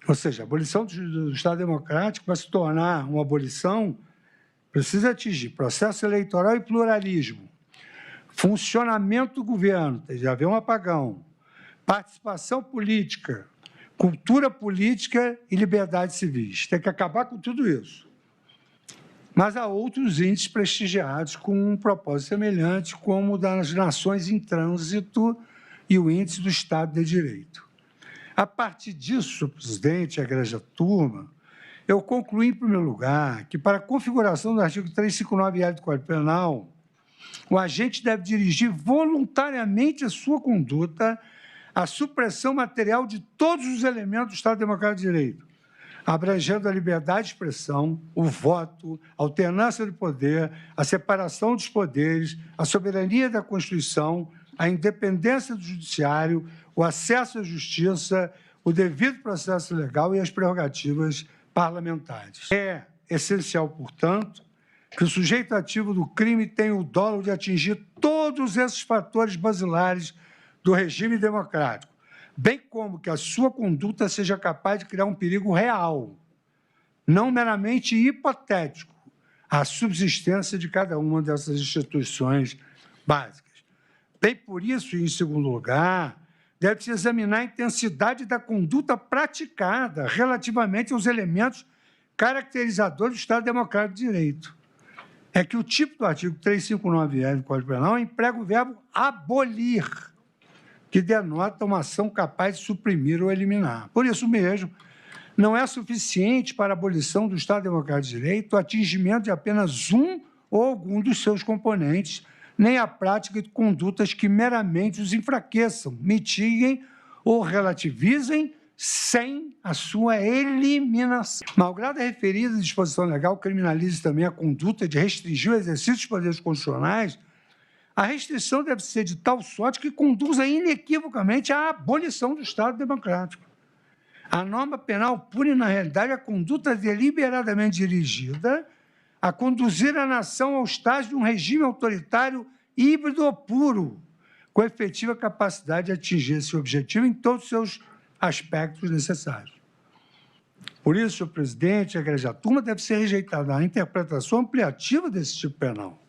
Ou seja, a abolição do Estado Democrático, para se tornar uma abolição, precisa atingir processo eleitoral e pluralismo, funcionamento do governo, tem de haver um apagão, participação política, cultura política e liberdades civis. Tem que acabar com tudo isso. Mas há outros índices prestigiados com um propósito semelhante, como o das nações em trânsito e o índice do Estado de Direito. A partir disso, presidente, a igreja turma, eu concluí, em primeiro lugar, que para a configuração do artigo 359-L do Código Penal, o agente deve dirigir voluntariamente a sua conduta à supressão material de todos os elementos do Estado Democrático de Direito, abrangendo a liberdade de expressão, o voto, a alternância do poder, a separação dos poderes, a soberania da Constituição, a independência do judiciário, o acesso à justiça, o devido processo legal e as prerrogativas parlamentares. É essencial, portanto, que o sujeito ativo do crime tenha o dolo de atingir todos esses fatores basilares do regime democrático, bem como que a sua conduta seja capaz de criar um perigo real, não meramente hipotético, à subsistência de cada uma dessas instituições básicas. Bem por isso, e em segundo lugar, deve-se examinar a intensidade da conduta praticada relativamente aos elementos caracterizadores do Estado Democrático de Direito. É que o tipo do artigo 359-L do Código Penal emprega o verbo abolir, que denota uma ação capaz de suprimir ou eliminar. Por isso mesmo, não é suficiente para a abolição do Estado Democrático de Direito o atingimento de apenas um ou algum dos seus componentes, nem a prática de condutas que meramente os enfraqueçam, mitiguem ou relativizem sem a sua eliminação. Malgrado a referida disposição legal criminalize também a conduta de restringir o exercício dos poderes constitucionais, a restrição deve ser de tal sorte que conduza inequivocamente à abolição do Estado Democrático. A norma penal pune, na realidade, a conduta deliberadamente dirigida a conduzir a nação ao estágio de um regime autoritário híbrido ou puro, com efetiva capacidade de atingir esse objetivo em todos os seus aspectos necessários. Por isso, senhor presidente, a igreja turma deve ser rejeitada a interpretação ampliativa desse tipo penal,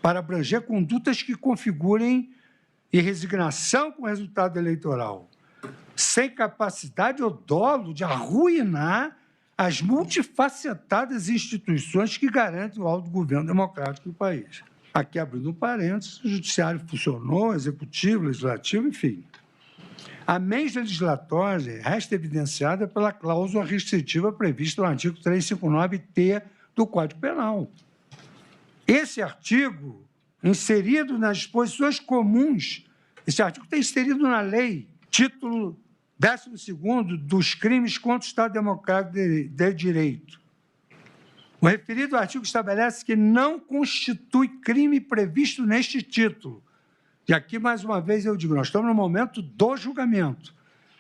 para abranger condutas que configurem resignação com o resultado eleitoral, sem capacidade ou dolo de arruinar as multifacetadas instituições que garantem o autogoverno democrático do país. Aqui, abrindo um parênteses, o judiciário funcionou, o executivo, o legislativo, enfim. A mens legislatória resta evidenciada pela cláusula restritiva prevista no artigo 359-T do Código Penal. Esse artigo, inserido nas disposições comuns, esse artigo está inserido na lei, título 12º dos crimes contra o Estado Democrático de Direito. O referido artigo estabelece que não constitui crime previsto neste título. E aqui, mais uma vez, eu digo, nós estamos no momento do julgamento.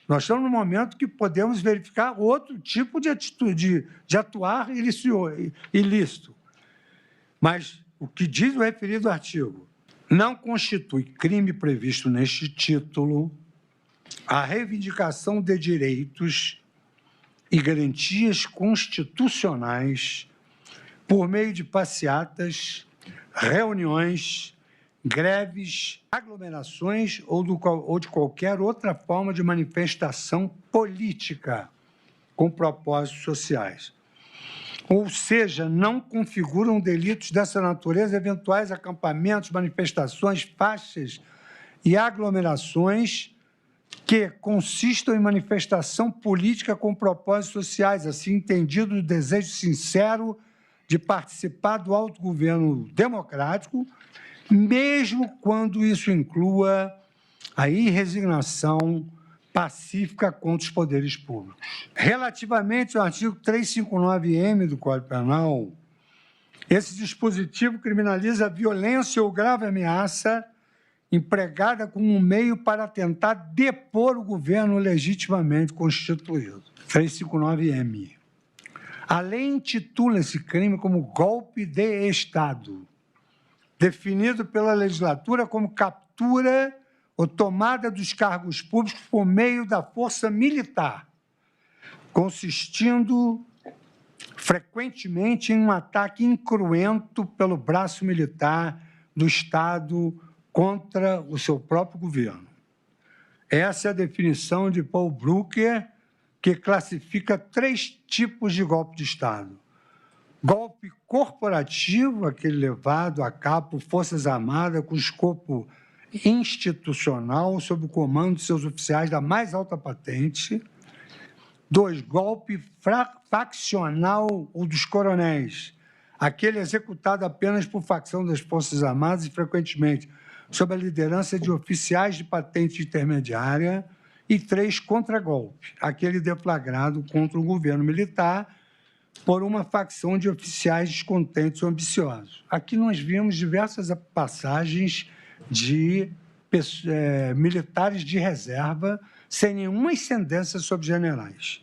Nós estamos no momento que podemos verificar outro tipo de atitude, de atuar ilícito. Mas o que diz o referido artigo? Não constitui crime previsto neste título a reivindicação de direitos e garantias constitucionais por meio de passeatas, reuniões, greves, aglomerações ou de qualquer outra forma de manifestação política com propósitos sociais. Ou seja, não configuram delitos dessa natureza eventuais acampamentos, manifestações, faixas e aglomerações que consistam em manifestação política com propósitos sociais, assim entendido o desejo sincero de participar do autogoverno democrático, mesmo quando isso inclua a irresignação pacífica contra os poderes públicos. Relativamente ao artigo 359-M do Código Penal, esse dispositivo criminaliza a violência ou grave ameaça empregada como um meio para tentar depor o governo legitimamente constituído. 359-M. A lei intitula esse crime como golpe de Estado, definido pela legislatura como captura ou tomada dos cargos públicos por meio da força militar, consistindo frequentemente em um ataque incruento pelo braço militar do Estado contra o seu próprio governo. Essa é a definição de Paul Brücker, que classifica 3 tipos de golpe de Estado. Golpe corporativo, aquele levado a cabo por Forças Armadas com escopo institucional, sob o comando de seus oficiais da mais alta patente. 2, golpe faccional ou dos coronéis, aquele executado apenas por facção das Forças Armadas e, frequentemente, sob a liderança de oficiais de patente intermediária. E 3, contragolpe, aquele deflagrado contra o governo militar por uma facção de oficiais descontentes ou ambiciosos. Aqui nós vimos diversas passagens de militares de reserva sem nenhuma ascendência sobre generais.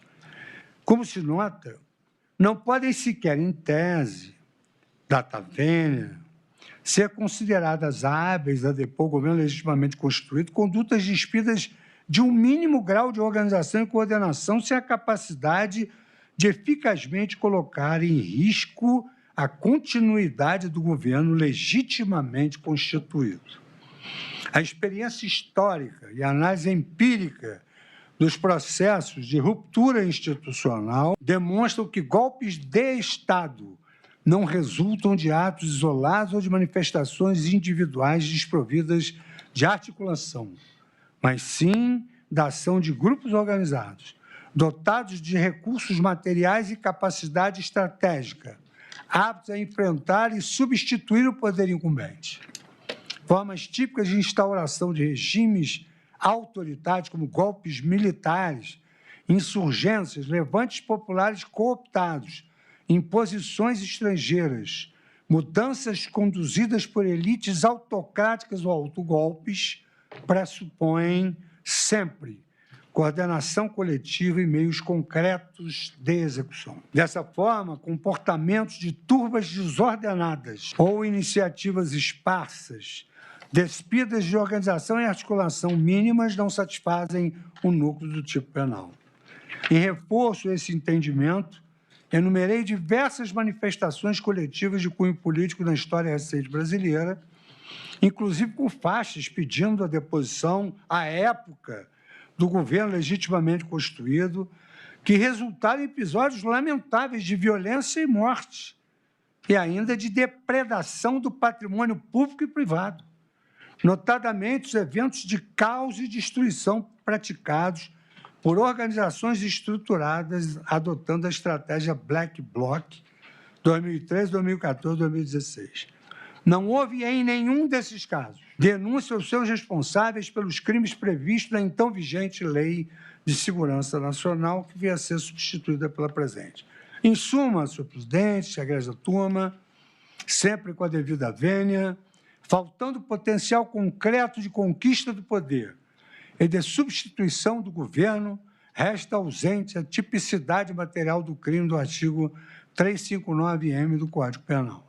Como se nota, não podem sequer, em tese, data vênia, ser consideradas hábeis a depor o governo legitimamente constituído, condutas despidas de um mínimo grau de organização e coordenação sem a capacidade de eficazmente colocar em risco a continuidade do governo legitimamente constituído. A experiência histórica e a análise empírica dos processos de ruptura institucional demonstram que golpes de Estado não resultam de atos isolados ou de manifestações individuais desprovidas de articulação, mas sim da ação de grupos organizados, dotados de recursos materiais e capacidade estratégica, aptos a enfrentar e substituir o poder incumbente. Formas típicas de instauração de regimes autoritários, como golpes militares, insurgências, levantes populares cooptados, imposições estrangeiras, mudanças conduzidas por elites autocráticas ou autogolpes, pressupõem sempre coordenação coletiva e meios concretos de execução. Dessa forma, comportamentos de turbas desordenadas ou iniciativas esparsas, despidas de organização e articulação mínimas, não satisfazem o núcleo do tipo penal. Em reforço a esse entendimento, enumerei diversas manifestações coletivas de cunho político na história recente brasileira, inclusive com faixas pedindo a deposição, à época, do governo legitimamente constituído, que resultaram em episódios lamentáveis de violência e morte, e ainda de depredação do patrimônio público e privado, notadamente os eventos de caos e destruição praticados por organizações estruturadas adotando a estratégia Black Bloc 2013, 2014, 2016. Não houve, em nenhum desses casos, denúncia aos seus responsáveis pelos crimes previstos na então vigente Lei de Segurança Nacional, que veio a ser substituída pela presente. Em suma, senhor presidente, egressa turma, sempre com a devida vênia, faltando potencial concreto de conquista do poder e de substituição do governo, resta ausente a tipicidade material do crime do artigo 359-M do Código Penal.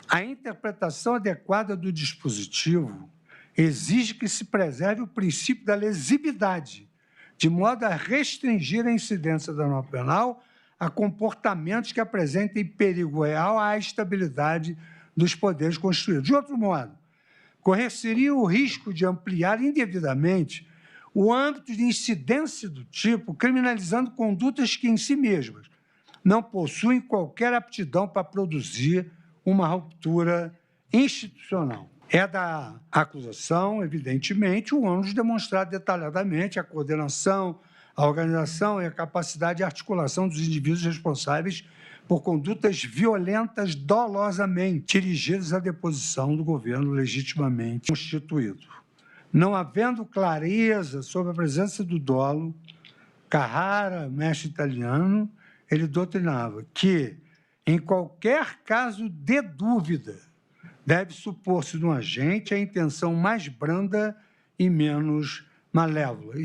A interpretação adequada do dispositivo exige que se preserve o princípio da lesividade, de modo a restringir a incidência da norma penal a comportamentos que apresentem perigo real à estabilidade dos poderes constituídos. De outro modo, correr-se-ia o risco de ampliar indevidamente o âmbito de incidência do tipo, criminalizando condutas que, em si mesmas, não possuem qualquer aptidão para produzir uma ruptura institucional. É da acusação, evidentemente, o ônus de demonstrar detalhadamente a coordenação, a organização e a capacidade de articulação dos indivíduos responsáveis por condutas violentas dolosamente dirigidas à deposição do governo legitimamente constituído. Não havendo clareza sobre a presença do dolo, Carrara, mestre italiano, ele doutrinava que, em qualquer caso de dúvida, deve supor-se no agente a intenção mais branda e menos malévola.